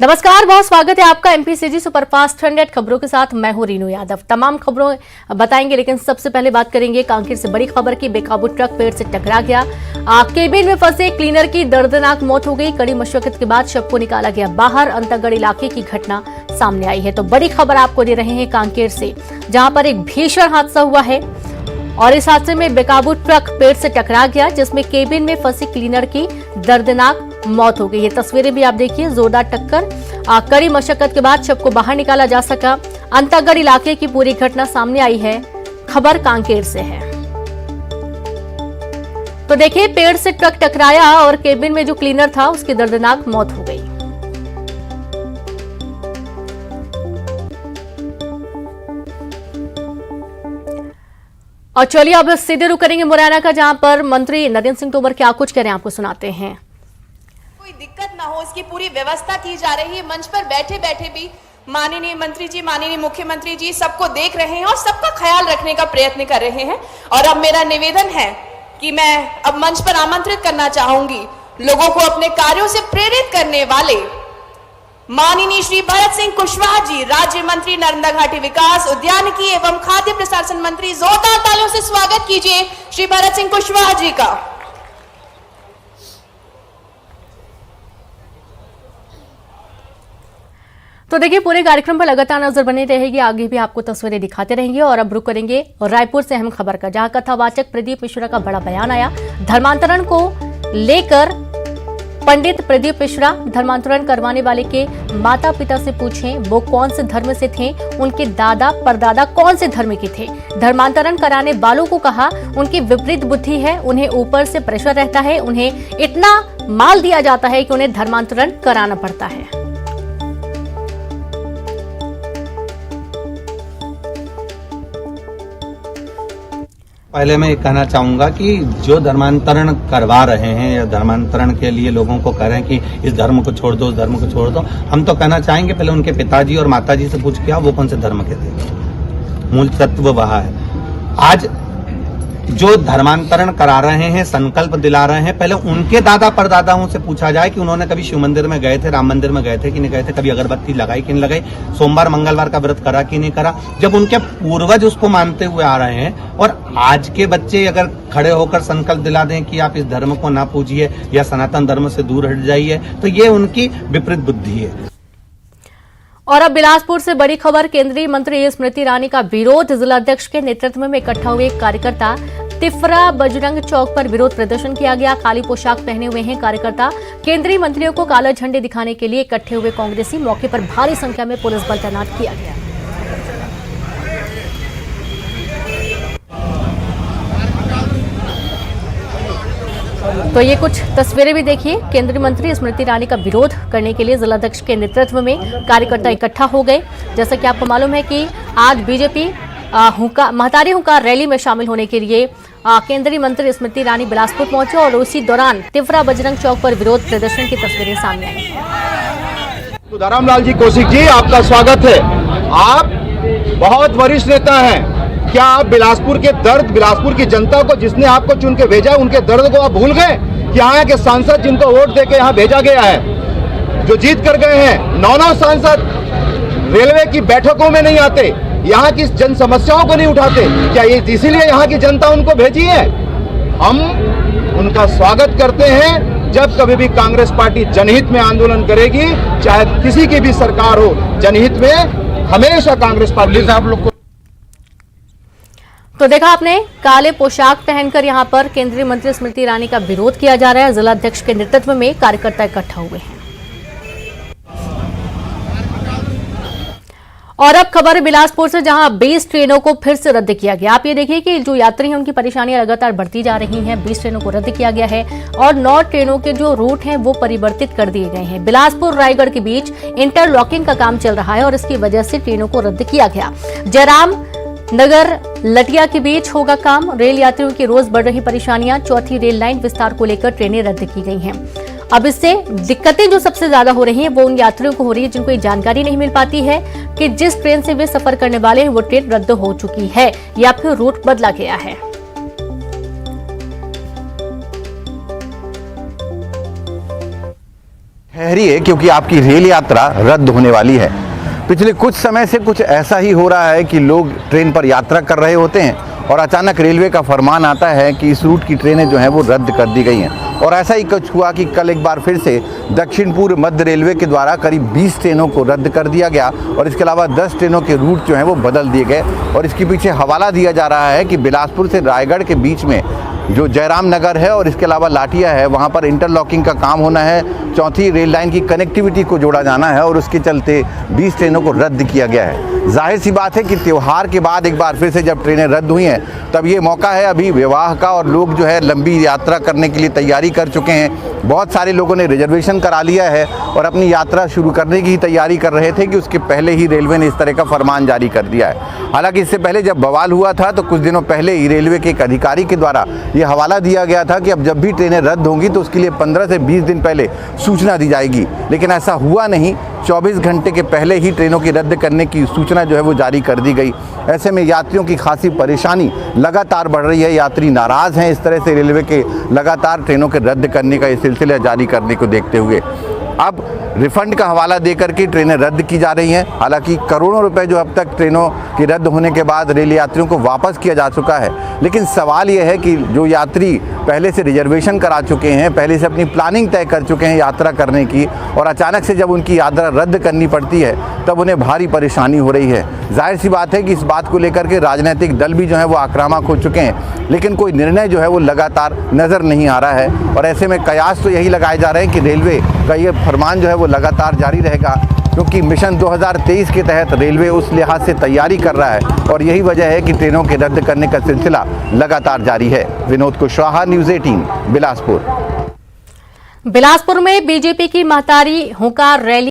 नमस्कार, बहुत स्वागत है आपका एमपीसीजी सुपरफास्ट 100 खबरों के साथ। मैं हूं रीनू यादव। तमाम खबरों बताएंगे, लेकिन सबसे पहले बात करेंगे कांकेर से बड़ी खबर की। बेकाबू ट्रक पेड़ से टकरा गया। केबिन में फंसे क्लीनर की दर्दनाक मौत हो गई। कड़ी मशक्कत के बाद शव को निकाला गया बाहर। अंतागढ़ इलाके की घटना सामने आई है। तो बड़ी खबर आपको दे रहे हैं कांकेर से, जहां पर एक भीषण हादसा हुआ है और इस हादसे में बेकाबू ट्रक पेड़ से टकरा गया, जिसमें केबिन में फंसी क्लीनर की दर्दनाक मौत हो गई। ये तस्वीरें भी आप देखिए। जोरदार टक्कर, कड़ी मशक्कत के बाद शव को बाहर निकाला जा सका। अंतागढ़ इलाके की पूरी घटना सामने आई है। खबर कांकेर से है। तो देखिए, पेड़ से ट्रक टकराया और केबिन में जो क्लीनर था उसकी दर्दनाक मौत हो गई। और चलिए अब सीधे रुक करेंगे मुरैना का, जहां पर मंत्री नरेंद्र सिंह तोमर क्या कुछ कह रहे हैं आपको सुनाते हैं। कोई दिक्कत ना हो, इसकी पूरी व्यवस्था की जा रही है। मंच पर बैठे बैठे भी माननीय मंत्री जी, माननीय मुख्यमंत्री जी सबको देख रहे हैं और सबका ख्याल रखने का प्रयत्न कर रहे हैं। और अब मेरा निवेदन है कि मैं अब मंच पर आमंत्रित करना चाहूंगी लोगों को अपने कार्यों से प्रेरित करने वाले माननीय श्री भरत सिंह कुशवाहा जी, राज्य मंत्री नर्मदा घाटी विकास, उद्यानिकी एवं खाद्य प्रशासन मंत्री। जोरदार तालियों से स्वागत कीजिए श्री भरत सिंह कुशवाहा जी का। तो देखिए, पूरे कार्यक्रम पर लगातार नजर बनी रहेगी। आगे भी आपको तस्वीरें दिखाते रहेंगे। और अब रुक करेंगे रायपुर से अहम खबर का, जहां कथावाचक प्रदीप मिश्रा का बड़ा बयान आया। धर्मांतरण को लेकर पंडित प्रदीप मिश्रा धर्मांतरण करवाने वाले के माता पिता से पूछें वो कौन से धर्म से थे, उनके दादा परदादा कौन से धर्म के थे। धर्मांतरण कराने वालों को कहा उनकी विपरीत बुद्धि है, उन्हें ऊपर से प्रेशर रहता है, उन्हें इतना माल दिया जाता है कि उन्हें धर्मांतरण कराना पड़ता है। पहले मैं ये कहना चाहूंगा कि जो धर्मांतरण करवा रहे हैं या धर्मांतरण के लिए लोगों को कह रहे हैं कि इस धर्म को छोड़ दो, उस धर्म को छोड़ दो, हम तो कहना चाहेंगे पहले उनके पिताजी और माताजी से पूछ के आओ वो कौन से धर्म के थे। मूल तत्व वह है। आज जो धर्मांतरण करा रहे हैं, संकल्प दिला रहे हैं, पहले उनके दादा परदादाओं से पूछा जाए कि उन्होंने कभी शिव मंदिर में गए थे, राम मंदिर में गए थे कि नहीं गए थे, कभी अगरबत्ती लगाई कि नहीं लगाई, सोमवार मंगलवार का व्रत करा कि नहीं करा। जब उनके पूर्वज उसको मानते हुए आ रहे हैं और आज के बच्चे अगर खड़े होकर संकल्प दिला दें कि आप इस धर्म को ना पूजिए या सनातन धर्म से दूर हट जाइए, तो ये उनकी विपरीत बुद्धि है। और अब बिलासपुर से बड़ी खबर। केंद्रीय मंत्री स्मृति ईरानी का विरोध। जिलाध्यक्ष के नेतृत्व में इकट्ठा हुए कार्यकर्ता तिफरा बजरंग चौक पर विरोध प्रदर्शन किया गया। काली पोशाक पहने हुए हैं कार्यकर्ता। केंद्रीय मंत्रियों को काला झंडे दिखाने के लिए इकट्ठे हुए कांग्रेसी। मौके पर भारी संख्या में पुलिस बल तैनात किया गया। तो ये कुछ तस्वीरें भी देखिए। केंद्रीय मंत्री स्मृति ईरानी का विरोध करने के लिए जिलाध्यक्ष के नेतृत्व में कार्यकर्ता इकट्ठा हो गए। जैसा कि आपको मालूम है कि आज बीजेपी महतारी हुंकार रैली में शामिल होने के लिए केंद्रीय मंत्री स्मृति ईरानी बिलासपुर पहुंचे और उसी दौरान तिफरा बजरंग चौक पर विरोध प्रदर्शन की तस्वीरें सामने आई। सुधाराम लाल जी कौशिक जी, आपका स्वागत है। आप बहुत वरिष्ठ नेता हैं। क्या आप बिलासपुर के दर्द, बिलासपुर की जनता को जिसने आपको चुन के भेजा, उनके दर्द को आप भूल गए? कि यहाँ के सांसद जिनको वोट देके यहाँ भेजा गया है, जो जीत कर गए हैं, 9 सांसद रेलवे की बैठकों में नहीं आते, यहाँ की जन समस्याओं को नहीं उठाते, क्या ये इसीलिए यहाँ की जनता उनको भेजी है? हम उनका स्वागत करते हैं। जब कभी भी कांग्रेस पार्टी जनहित में आंदोलन करेगी, चाहे किसी की भी सरकार हो, जनहित में हमेशा कांग्रेस पार्टी आप लोग को। तो देखा आपने, काले पोशाक पहनकर यहां पर केंद्रीय मंत्री स्मृति ईरानी का विरोध किया जा रहा है। जिलाध्यक्ष के नेतृत्व में कार्यकर्ता इकट्ठा हुए हैं। और अब खबर बिलासपुर से, जहां 20 ट्रेनों को फिर से रद्द किया गया। आप ये देखिए कि जो यात्री हैं उनकी परेशानियां लगातार बढ़ती जा रही हैं। 20 ट्रेनों को रद्द किया गया है और 9 ट्रेनों के जो रूट हैं वो परिवर्तित कर दिए गए हैं। बिलासपुर रायगढ़ के बीच इंटरलॉकिंग का काम चल रहा है और इसकी वजह से ट्रेनों को रद्द किया गया। जयराम नगर लटिया के बीच होगा काम। रेल यात्रियों की रोज बढ़ रही परेशानियां। चौथी रेल लाइन विस्तार को लेकर ट्रेनें रद्द की गई हैं। अब इससे दिक्कतें जो सबसे ज्यादा हो रही हैं वो उन यात्रियों को हो रही है जिनको ये जानकारी नहीं मिल पाती है कि जिस ट्रेन से वे सफर करने वाले हैं वो ट्रेन रद्द हो चुकी है या फिर रूट बदला गया है। ठहरिए क्योंकि आपकी रेल यात्रा रद्द होने वाली है। पिछले कुछ समय से कुछ ऐसा ही हो रहा है कि लोग ट्रेन पर यात्रा कर रहे होते हैं और अचानक रेलवे का फरमान आता है कि इस रूट की ट्रेनें जो हैं वो रद्द कर दी गई हैं। और ऐसा ही कुछ हुआ कि कल एक बार फिर से दक्षिण पूर्व मध्य रेलवे के द्वारा करीब 20 ट्रेनों को रद्द कर दिया गया और इसके अलावा 10 ट्रेनों के रूट जो हैं वो बदल दिए गए। और इसके पीछे हवाला दिया जा रहा है कि बिलासपुर से रायगढ़ के बीच में जो जयराम नगर है और इसके अलावा लाटिया है, वहाँ पर इंटरलॉकिंग का काम होना है, चौथी रेल लाइन की कनेक्टिविटी को जोड़ा जाना है और उसके चलते 20 ट्रेनों को रद्द किया गया है। जाहिर सी बात है कि त्यौहार के बाद एक बार फिर से जब ट्रेनें रद्द हुई हैं तब ये मौका है अभी विवाह का और लोग जो है लंबी यात्रा करने के लिए तैयारी कर चुके हैं। बहुत सारे लोगों ने रिजर्वेशन करा लिया है और अपनी यात्रा शुरू करने की तैयारी कर रहे थे कि उसके पहले ही रेलवे ने इस तरह का फरमान जारी कर दिया है। हालांकि इससे पहले जब बवाल हुआ था तो कुछ दिनों पहले ही रेलवे के एक अधिकारी के द्वारा ये हवाला दिया गया था कि अब जब भी ट्रेनें रद्द होंगी तो उसके लिए 15 से 20 दिन पहले सूचना दी जाएगी, लेकिन ऐसा हुआ नहीं। 24 घंटे के पहले ही ट्रेनों की रद्द करने की सूचना जो है वो जारी कर दी गई। ऐसे में यात्रियों की खासी परेशानी लगातार बढ़ रही है। यात्री नाराज़ हैं इस तरह से रेलवे के लगातार ट्रेनों के रद्द करने का ये सिलसिला जारी करने को देखते हुए। अब रिफंड का हवाला देकर के ट्रेनें रद्द की जा रही हैं। हालांकि करोड़ों रुपए जो अब तक ट्रेनों की रद्द होने के बाद रेल यात्रियों को वापस किया जा चुका है, लेकिन सवाल यह है कि जो यात्री पहले से रिजर्वेशन करा चुके हैं, पहले से अपनी प्लानिंग तय कर चुके हैं यात्रा करने की और अचानक से जब उनकी यात्रा रद्द करनी पड़ती है तब उन्हें भारी परेशानी हो रही है। जाहिर सी बात है कि इस बात को लेकर के राजनीतिक दल भी जो है वो आक्रामक हो चुके हैं, लेकिन कोई निर्णय जो है वो लगातार नज़र नहीं आ रहा है। और ऐसे में कयास तो यही लगाए जा रहे हैं कि रेलवे का ये फरमान जो है वो लगातार जारी रहेगा, क्योंकि मिशन 2023 के तहत रेलवे उस लिहाज से तैयारी कर रहा है और यही वजह है कि ट्रेनों के रद्द करने का सिलसिला लगातार जारी है। विनोद कुशवाहा, न्यूज़ 18, बिलासपुर। बिलासपुर में बीजेपी की महतारी हुंकार रैली